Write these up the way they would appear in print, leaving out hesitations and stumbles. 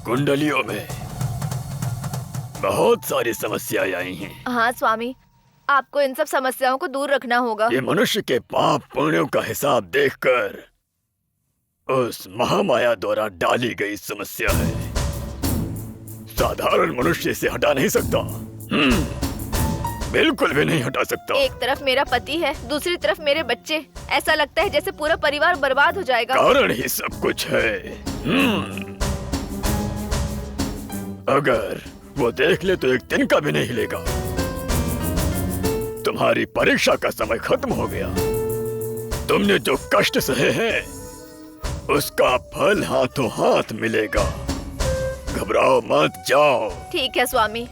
कुंडलियों में बहुत सारी समस्याएं आई हैं। हाँ स्वामी, आपको इन सब समस्याओं को दूर रखना होगा। ये मनुष्य के पाप पुण्यों का हिसाब देखकर उस महामाया द्वारा डाली गई समस्या है। साधारण मनुष्य इसे हटा नहीं सकता। बिल्कुल भी नहीं हटा सकता। एक तरफ मेरा पति है, दूसरी तरफ मेरे बच्चे। ऐसा लगता है जैसे पूरा परिवार बर्बाद हो जाएगा। कारण ही सब कुछ है। अगर वो देख ले तो एक दिन का भी नहीं हिलेगा। तुम्हारी परीक्षा का समय खत्म हो गया। तुमने जो कष्ट सहे हैं उसका फल हाथों हाथ मिलेगा। घबराओ मत, जाओ। ठीक है स्वामी।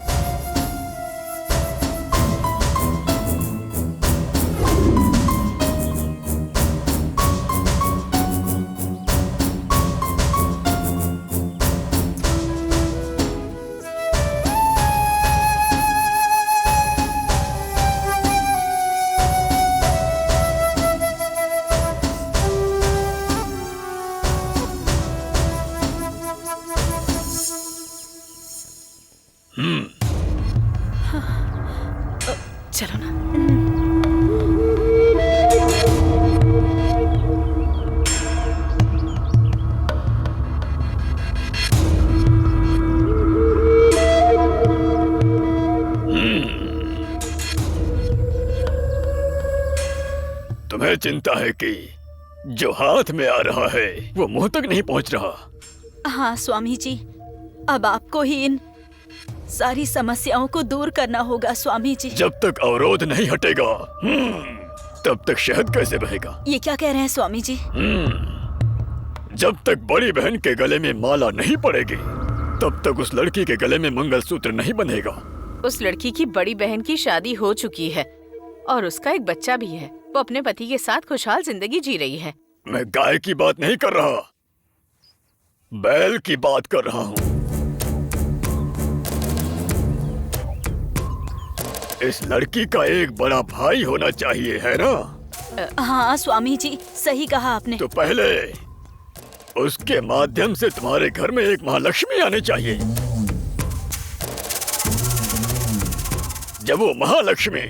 चलो ना। तुम्हें चिंता है कि जो हाथ में आ रहा है वो मुंह तक नहीं पहुंच रहा। हाँ स्वामी जी, अब आपको ही इन सारी समस्याओं को दूर करना होगा स्वामी जी। जब तक अवरोध नहीं हटेगा तब तक शहद कैसे बहेगा? ये क्या कह रहे हैं स्वामी जी? जब तक बड़ी बहन के गले में माला नहीं पड़ेगी तब तक उस लड़की के गले में मंगलसूत्र नहीं बंधेगा। उस लड़की की बड़ी बहन की शादी हो चुकी है और उसका एक बच्चा भी है। वो अपने पति के साथ खुशहाल जिंदगी जी रही है। मैं गाय की बात नहीं कर रहा, बैल की बात कर रहा हूँ। इस लड़की का एक बड़ा भाई होना चाहिए, है ना? हाँ स्वामी जी, सही कहा आपने। तो पहले उसके माध्यम से तुम्हारे घर में एक महालक्ष्मी आनी चाहिए। जब वो महालक्ष्मी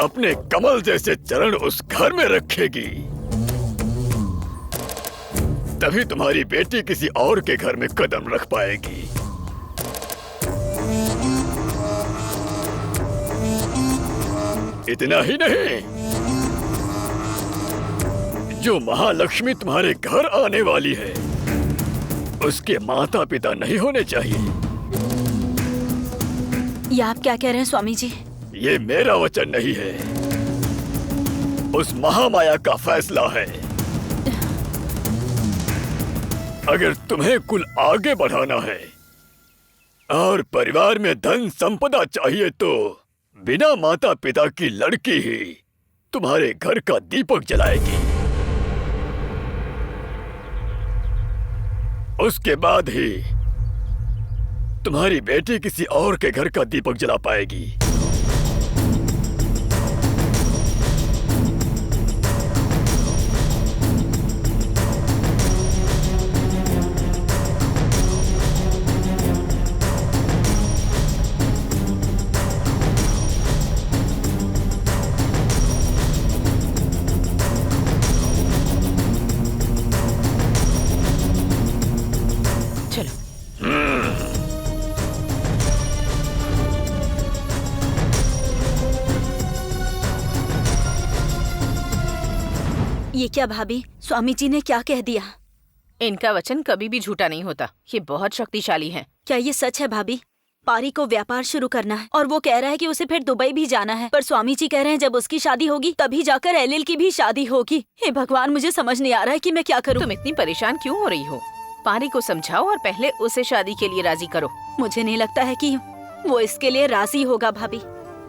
अपने कमल जैसे चरण उस घर में रखेगी तभी तुम्हारी बेटी किसी और के घर में कदम रख पाएगी। इतना ही नहीं, जो महालक्ष्मी तुम्हारे घर आने वाली है उसके माता पिता नहीं होने चाहिए। ये आप क्या कह रहे हैं स्वामी जी? ये मेरा वचन नहीं है, उस महामाया का फैसला है। अगर तुम्हें कुल आगे बढ़ाना है और परिवार में धन संपदा चाहिए तो बिना माता पिता की लड़की ही तुम्हारे घर का दीपक जलाएगी। उसके बाद ही तुम्हारी बेटी किसी और के घर का दीपक जला पाएगी। ये क्या भाभी, स्वामी जी ने क्या कह दिया? इनका वचन कभी भी झूठा नहीं होता। ये बहुत शक्तिशाली हैं। क्या ये सच है भाभी? पारी को व्यापार शुरू करना है और वो कह रहा है कि उसे फिर दुबई भी जाना है, पर स्वामी जी कह रहे हैं जब उसकी शादी होगी तभी जाकर एलिल की भी शादी होगी। हे भगवान, मुझे समझ नहीं आ रहा है कि मैं क्या करूं। तुम इतनी परेशान क्यों हो रही हो? पारी को समझाओ और पहले उसे शादी के लिए राजी करो। मुझे नहीं लगता है कि वो इसके लिए राजी होगा भाभी।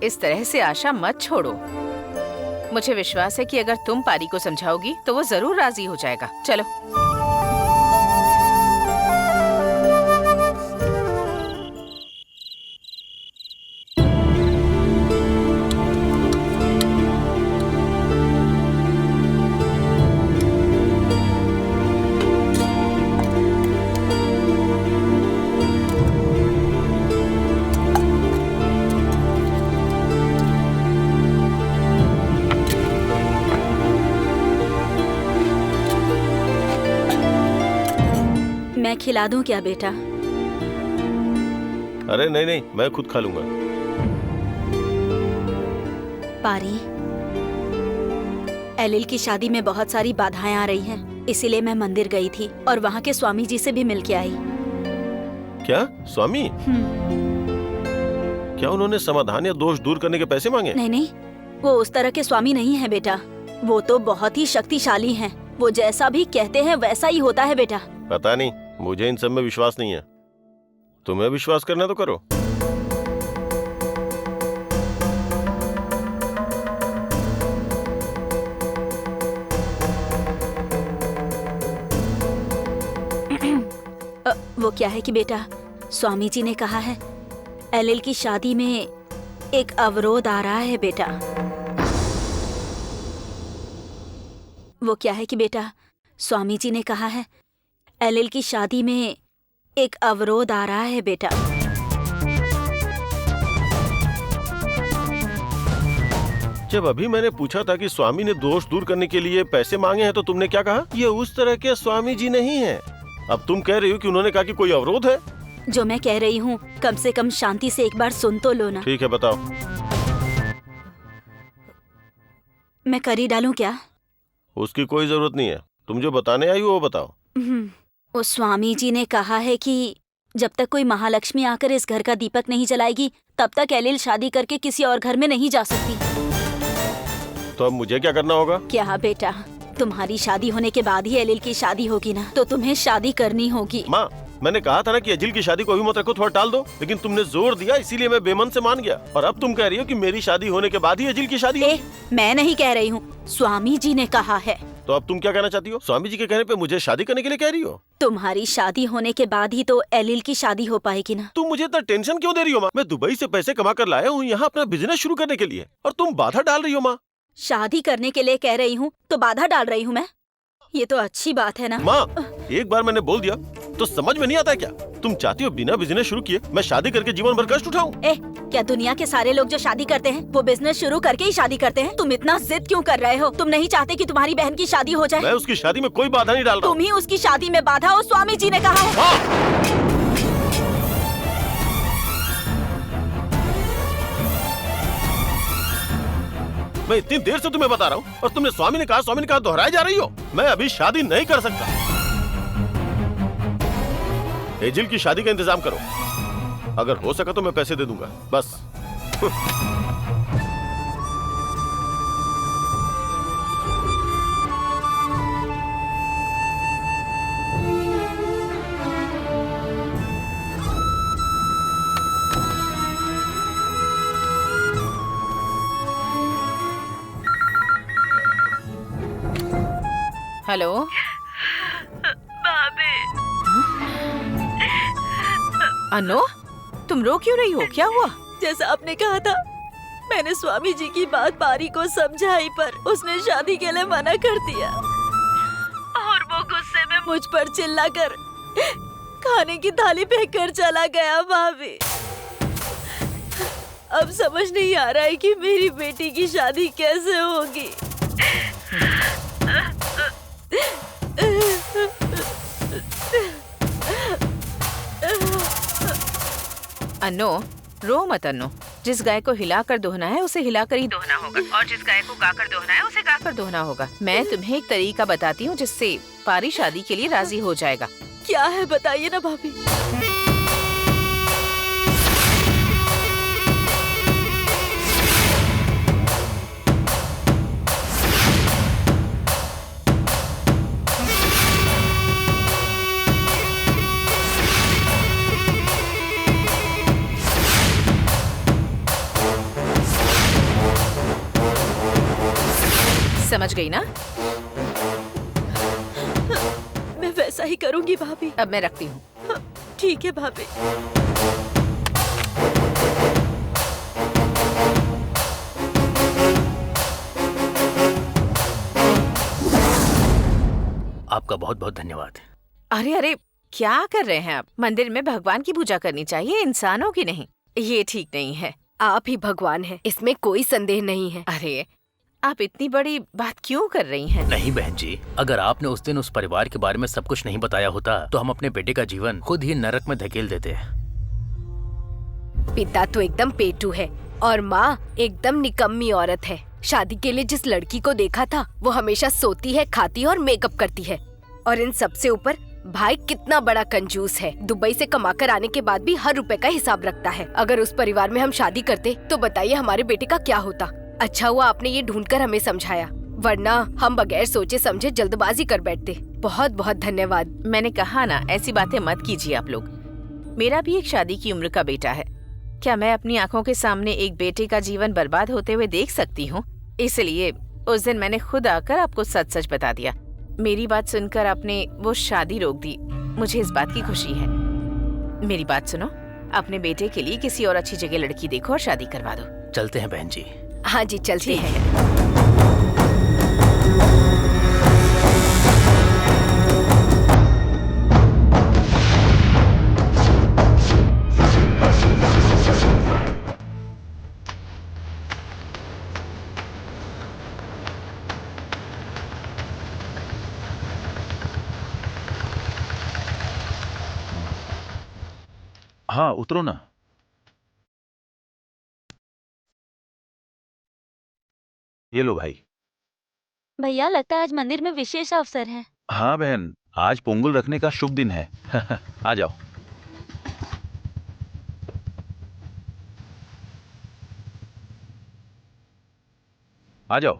इस तरह से आशा मत छोड़ो। मुझे विश्वास है कि अगर तुम पारी को समझाओगी तो वो जरूर राजी हो जाएगा। चलो। मैं खिला दूं क्या बेटा? अरे नहीं नहीं, मैं खुद खा लूंगा। पारी, एलिल की शादी में बहुत सारी बाधाएं आ रही हैं, इसीलिए मैं मंदिर गई थी और वहाँ के स्वामी जी से भी मिल के आई। क्या स्वामी? क्या उन्होंने समाधान या दोष दूर करने के पैसे मांगे? नहीं नहीं, वो उस तरह के स्वामी नहीं है बेटा। वो तो बहुत ही शक्तिशाली हैं। वो जैसा भी कहते हैं वैसा ही होता है बेटा। पता नहीं, मुझे इन सब में विश्वास नहीं है। तुम्हें विश्वास करना तो करो। वो क्या है कि बेटा, स्वामी जी ने कहा है एलिल की शादी में एक अवरोध आ रहा है बेटा। वो क्या है कि बेटा, स्वामी जी ने कहा है एलिल की शादी में एक अवरोध आ रहा है बेटा। जब अभी मैंने पूछा था कि स्वामी ने दोष दूर करने के लिए पैसे मांगे हैं तो तुमने क्या कहा? ये उस तरह के स्वामी जी नहीं हैं। अब तुम कह रही हो कि उन्होंने कहा कि कोई अवरोध है। जो मैं कह रही हूँ कम से कम शांति से एक बार सुन तो लो ना। ठीक है, बताओ। मैं कर ही डालूं क्या? उसकी कोई जरूरत नहीं है, तुम जो बताने आई हो वो बताओ। उस स्वामी जी ने कहा है कि जब तक कोई महालक्ष्मी आकर इस घर का दीपक नहीं जलाएगी तब तक एलिल शादी करके किसी और घर में नहीं जा सकती। तो अब मुझे क्या करना होगा? क्या बेटा, तुम्हारी शादी होने के बाद ही एलिल की शादी होगी ना, तो तुम्हें शादी करनी होगी। माँ, मैंने कहा था ना कि अजिल की शादी को अभी मत रखो, थोड़ा टाल दो, लेकिन तुमने जोर दिया इसीलिए मैं बेमन से मान गया। और अब तुम कह रही हो कि मेरी शादी होने के बाद ही अजिल की शादी होगी। मैं नहीं कह रही हूँ, स्वामी जी ने कहा है। तो अब तुम क्या कहना चाहती हो? स्वामी जी के कहने पे मुझे शादी करने के लिए कह रही हो? तुम्हारी शादी होने के बाद ही तो एलिल की शादी हो पाएगी ना। तुम मुझे इतना टेंशन क्यों दे रही हो माँ? मैं दुबई से पैसे कमा कर लाया हूँ यहाँ अपना बिजनेस शुरू करने के लिए, और तुम बाधा डाल रही हो माँ। शादी करने के लिए कह रही हूँ तो बाधा डाल रही हूँ मैं? ये तो अच्छी बात है ना। माँ, एक बार मैंने बोल दिया तो समझ में नहीं आता क्या? तुम चाहती हो बिना बिजनेस शुरू किए मैं शादी करके जीवन भर कष्ट उठाऊं? क्या दुनिया के सारे लोग जो शादी करते हैं वो बिजनेस शुरू करके ही शादी करते हैं? तुम इतना जिद क्यों कर रहे हो? तुम नहीं चाहते कि तुम्हारी बहन की शादी हो जाए? मैं उसकी शादी में कोई बाधा नहीं डाल रहा। तुम ही उसकी शादी में बाधा हो, स्वामी जी ने कहा है। मैं इतनी देर से तुम्हें बता रहा हूँ और तुमने स्वामी ने कहा दोहराए जा रही हो। मैं अभी शादी नहीं कर सकता। एजिल की शादी का इंतजाम करो, अगर हो सका तो मैं पैसे दे दूंगा, बस। हेलो भाभी। अनु, तुम रो क्यों रही हो? क्या हुआ? जैसा आपने कहा था, मैंने स्वामी जी की बात पारी को समझाई पर उसने शादी के लिए मना कर दिया और वो गुस्से में मुझ पर चिल्लाकर खाने की थाली फेंक कर चला गया। भाभी, अब समझ नहीं आ रहा है कि मेरी बेटी की शादी कैसे होगी। अनु, रो मत अनु। जिस गाय को हिलाकर दोहना है उसे हिलाकर ही दोहना होगा, और जिस गाय को गाकर दोहना है उसे गाकर दोहना होगा। मैं तुम्हें एक तरीका बताती हूँ जिससे पारी शादी के लिए राजी हो जाएगा। क्या है बताइए ना भाभी। समझ गई ना? मैं वैसा ही करूंगी भाभी। अब मैं रखती हूँ। ठीक है भाभी। आपका बहुत बहुत धन्यवाद। अरे अरे, क्या कर रहे हैं आप? मंदिर में भगवान की पूजा करनी चाहिए, इंसानों की नहीं। ये ठीक नहीं है। आप ही भगवान हैं, इसमें कोई संदेह नहीं है। अरे, आप इतनी बड़ी बात क्यों कर रही हैं? नहीं बहन जी, अगर आपने उस दिन उस परिवार के बारे में सब कुछ नहीं बताया होता तो हम अपने बेटे का जीवन खुद ही नरक में धकेल देते। पिता तो एकदम पेटू है और माँ एकदम निकम्मी औरत है। शादी के लिए जिस लड़की को देखा था वो हमेशा सोती है, खाती है और मेकअप करती है। और इन सबसे ऊपर भाई कितना बड़ा कंजूस है। दुबई से कमाकर आने के बाद भी हर रुपए का हिसाब रखता है। अगर उस परिवार में हम शादी करते तो बताइए हमारे बेटे का क्या होता। अच्छा हुआ आपने ये ढूंढकर हमें समझाया, वरना हम बगैर सोचे समझे जल्दबाजी कर बैठते। बहुत बहुत धन्यवाद। मैंने कहा ना, ऐसी बातें मत कीजिए आप लोग। मेरा भी एक शादी की उम्र का बेटा है। क्या मैं अपनी आंखों के सामने एक बेटे का जीवन बर्बाद होते हुए देख सकती हूँ? इसलिए उस दिन मैंने खुद आकर आपको सच सच बता दिया। मेरी बात सुनकर आपने वो शादी रोक दी, मुझे इस बात की खुशी है। मेरी बात सुनो, अपने बेटे के लिए किसी और अच्छी जगह लड़की देखो और शादी करवा दो। चलते हैं बहन जी। हाँ जी, चलते हैं। हाँ, उतरो ना। ये लो भाई। भैया, लगता है आज मंदिर में विशेष अवसर है। हाँ बहन, आज पोंगल रखने का शुभ दिन है। आ जाओ। आ जाओ।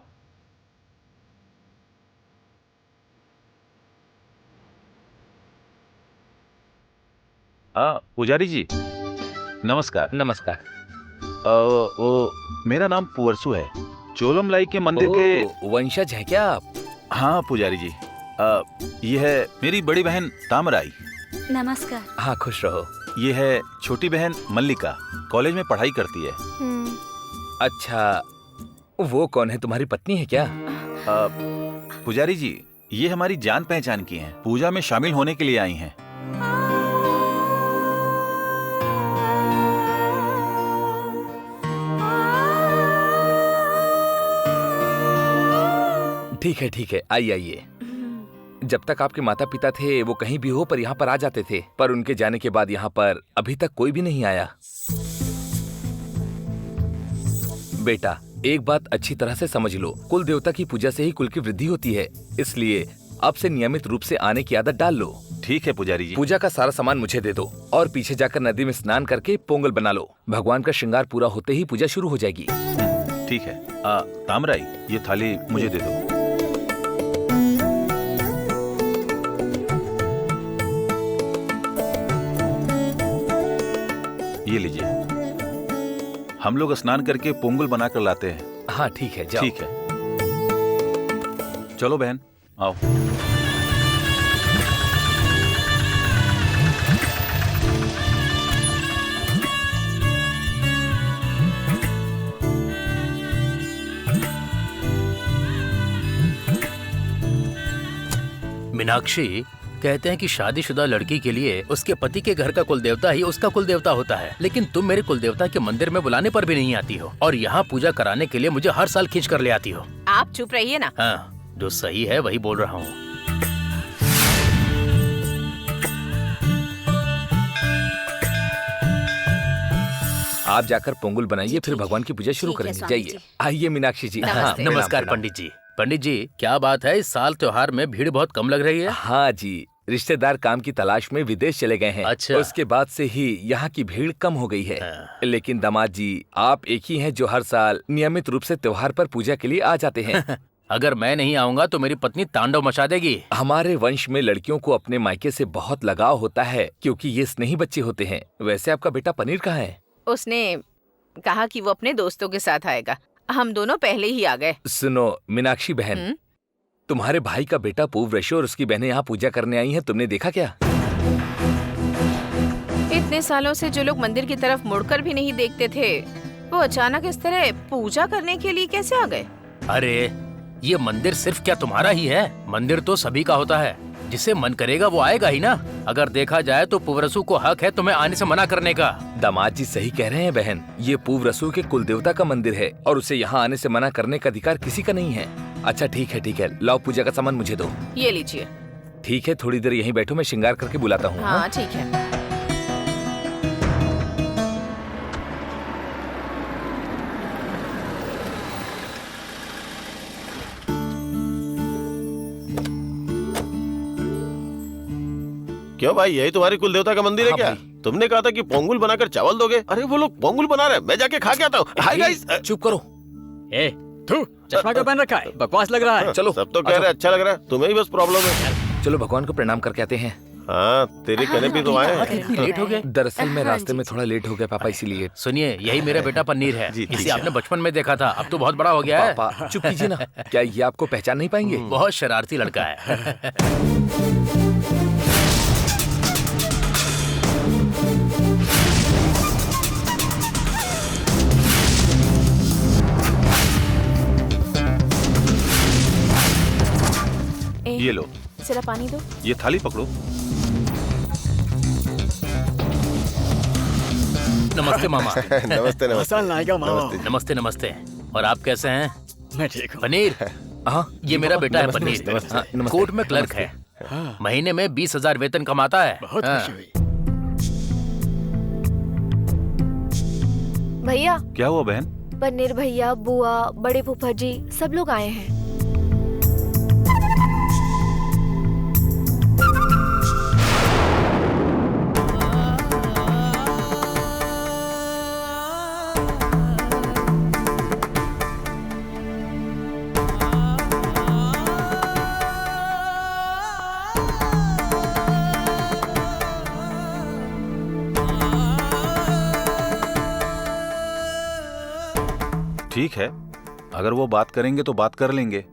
पुजारी जी, नमस्कार। नमस्कार। वो मेरा नाम पुवरसु है। चोलमलाई के मंदिर के वंशज है क्या आप? हाँ पुजारी जी, ये है मेरी बड़ी बहन तामराई। नमस्कार। हाँ, खुश रहो। ये है छोटी बहन मल्लिका, कॉलेज में पढ़ाई करती है। अच्छा, वो कौन है? तुम्हारी पत्नी है क्या? पुजारी जी, ये हमारी जान पहचान की हैं। पूजा में शामिल होने के लिए आई हैं। ठीक है, आइए। जब तक आपके माता पिता थे वो कहीं भी हो पर यहाँ पर आ जाते थे, पर उनके जाने के बाद यहाँ पर अभी तक कोई भी नहीं आया। बेटा, एक बात अच्छी तरह से समझ लो, कुल देवता की पूजा से ही कुल की वृद्धि होती है, इसलिए अब से नियमित रूप से आने की आदत डाल लो। ठीक है पुजारी जी। पूजा का सारा सामान मुझे दे दो और पीछे जाकर नदी में स्नान करके पोंगल बना लो। भगवान का श्रृंगार पूरा होते ही पूजा शुरू हो जाएगी। ठीक है। तामराई, ये थाली मुझे दे दो। ये लीजिए। हम लोग स्नान करके पोंगल बनाकर लाते हैं। हाँ ठीक है, जाओ। ठीक है, चलो बहन आओ। मीनाक्षी, कहते हैं कि शादीशुदा लड़की के लिए उसके पति के घर का कुल देवता ही उसका कुल देवता होता है, लेकिन तुम मेरे कुल देवता के मंदिर में बुलाने पर भी नहीं आती हो और यहाँ पूजा कराने के लिए मुझे हर साल खींच कर ले आती हो। आप चुप रहिए ना। हाँ, जो सही है वही बोल रहा हूँ। आप जाकर पोंगल बनाइए, फिर भगवान की पूजा शुरू करेंगे। जाइए। आइए मीनाक्षी जी। हाँ, नमस्कार पंडित जी। पंडित जी, क्या बात है, इस साल त्योहार में भीड़ बहुत कम लग रही है? हाँ जी, रिश्तेदार काम की तलाश में विदेश चले गए हैं। अच्छा। उसके बाद से ही यहाँ की भीड़ कम हो गई है। हाँ। लेकिन दामाद जी, आप एक ही हैं जो हर साल नियमित रूप से त्योहार पर पूजा के लिए आ जाते हैं। अगर मैं नहीं आऊंगा तो मेरी पत्नी तांडव मचा देगी। हमारे वंश में लड़कियों को अपने मायके से बहुत लगाव होता है क्योंकि ये स्नेही बच्चे होते हैं। वैसे आपका बेटा पनीर कहाँ है? उसने कहा कि वो अपने दोस्तों के साथ आएगा। हम दोनों पहले ही आ गए। सुनो मीनाक्षी बहन, तुम्हारे भाई का बेटा पूर्वरेशो और उसकी बहनें यहाँ पूजा करने आई हैं, तुमने देखा क्या? इतने सालों से जो लोग मंदिर की तरफ मुड़कर भी नहीं देखते थे, वो अचानक इस तरह पूजा करने के लिए कैसे आ गए? अरे, ये मंदिर सिर्फ क्या तुम्हारा ही है? मंदिर तो सभी का होता है। जिसे मन करेगा वो आएगा ही ना। अगर देखा जाए तो पुवरसु को हक है तुम्हें आने से मना करने का। दामाद जी सही कह रहे हैं बहन, ये पुवरसु के कुल देवता का मंदिर है और उसे यहाँ आने से मना करने का अधिकार किसी का नहीं है। अच्छा ठीक है, लाओ पूजा का सामान मुझे दो। ये लीजिए। ठीक है, थोड़ी देर यहीं बैठो, मैं श्रृंगार करके बुलाता हूँ। हाँ ठीक है। क्यों भाई, यही तुम्हारी कुल देवता का मंदिर है हाँ क्या? भाई। तुमने कहा था कि पोंगुल बनाकर चावल दोगे। अरे वो लोग पोंगुल बना रहे हैं, मैं जाके खा के आता हूँ। Hi guys. चुप करो। ए, तू चश्मा क्यों पहन रखा है? बकवास लग रहा है। चलो सब तो कह रहे अच्छा लग रहा है, तुम्हें ही बस प्रॉब्लम है। चलो भगवान को प्रणाम करके आते हैं। हाँ, तेरे कहने पे तो आए। इतनी लेट हो गए? दरअसल मैं रास्ते में थोड़ा लेट हो गया पापा, इसीलिए। सुनिए, यही मेरा बेटा पन्नीर है। जी, इसे ठीक है। आपने बचपन में देखा था, अब तो बहुत बड़ा हो गया है। पापा चुप कीजिए ना, क्या ये आपको पहचान नहीं पाएंगे? बहुत शरारती लड़का है। ये लो, जरा पानी दो। ये थाली पकड़ो। नमस्ते मामा। नमस्ते नमस्ते। हसन लाएगा मामा। नमस्ते नमस्ते। और आप कैसे हैं? मैं ठीक हूँ। पनीर, हाँ ये मेरा बेटा है नमस्ते, पनीर। नमस्ते, हाँ, नमस्ते, कोर्ट में क्लर्क है। हाँ, महीने में 20,000 वेतन कमाता है। बहुत हाँ। खुशी हुई। भैया, क्या हुआ बहन? पन्नीर भैया, बुआ, बड़े फूफा जी सब लोग आए हैं। ठीक है, अगर वो बात करेंगे तो बात कर लेंगे।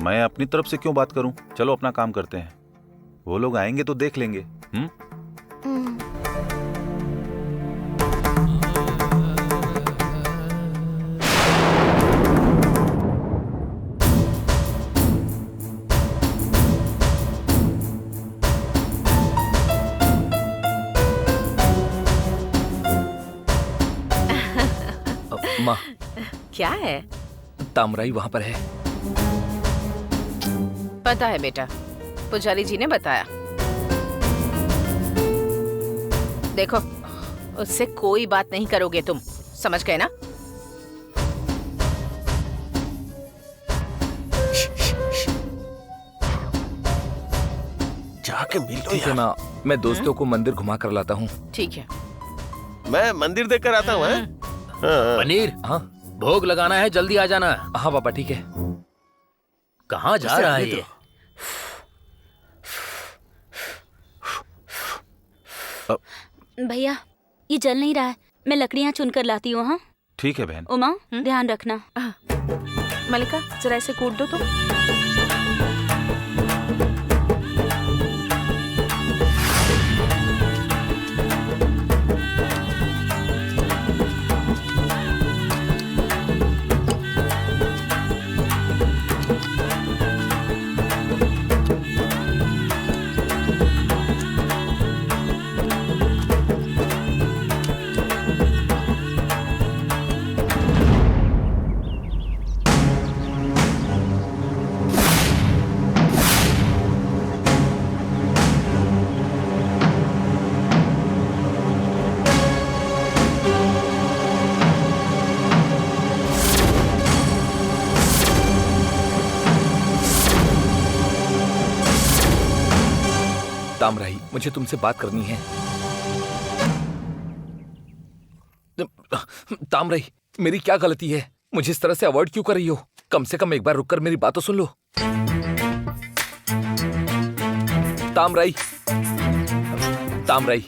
मैं अपनी तरफ से क्यों बात करूं? चलो अपना काम करते हैं। वो लोग आएंगे तो देख लेंगे। माँ, क्या है? तामराई वहाँ पर है। पता है बेटा, पुजारी जी ने बताया। देखो, उससे कोई बात नहीं करोगे तुम, समझ गए ना? जाके मिल लो ठीक है यार। माँ, मैं दोस्तों को मंदिर घुमा कर लाता हूँ। ठीक है। मैं मंदिर देख कर आता हूँ। हाँ? हाँ। पनीर, हाँ भोग लगाना है, जल्दी आ जाना। हाँ पापा ठीक है। कहाँ जा रहा है ये? भैया, ये जल नहीं रहा है, मैं लकड़ियाँ चुन कर लाती हूँ। हाँ ठीक है बहन। उमा, ध्यान रखना। मलिका, जरा इसे कूट दो तो। तामराई, मुझे तुमसे बात करनी है। तामराई, मेरी क्या गलती है? मुझे इस तरह से अवॉइड क्यों कर रही हो? कम से कम एक बार रुककर मेरी बात तो सुन लो। तामराई, तामराई,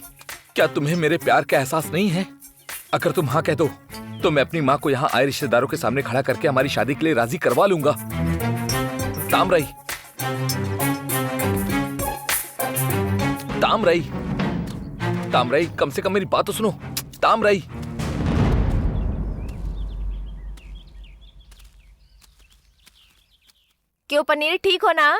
क्या तुम्हें मेरे प्यार का एहसास नहीं है? अगर तुम हाँ कह दो तो मैं अपनी माँ को यहाँ आए रिश्तेदारों के सामने खड़ा करके हमारी शादी के लिए राजी करवा लूंगा। तामराई, तामराई, तामराई, कम से कम मेरी बात तो सुनो। तामराई, क्यों पनीर, ठीक हो ना?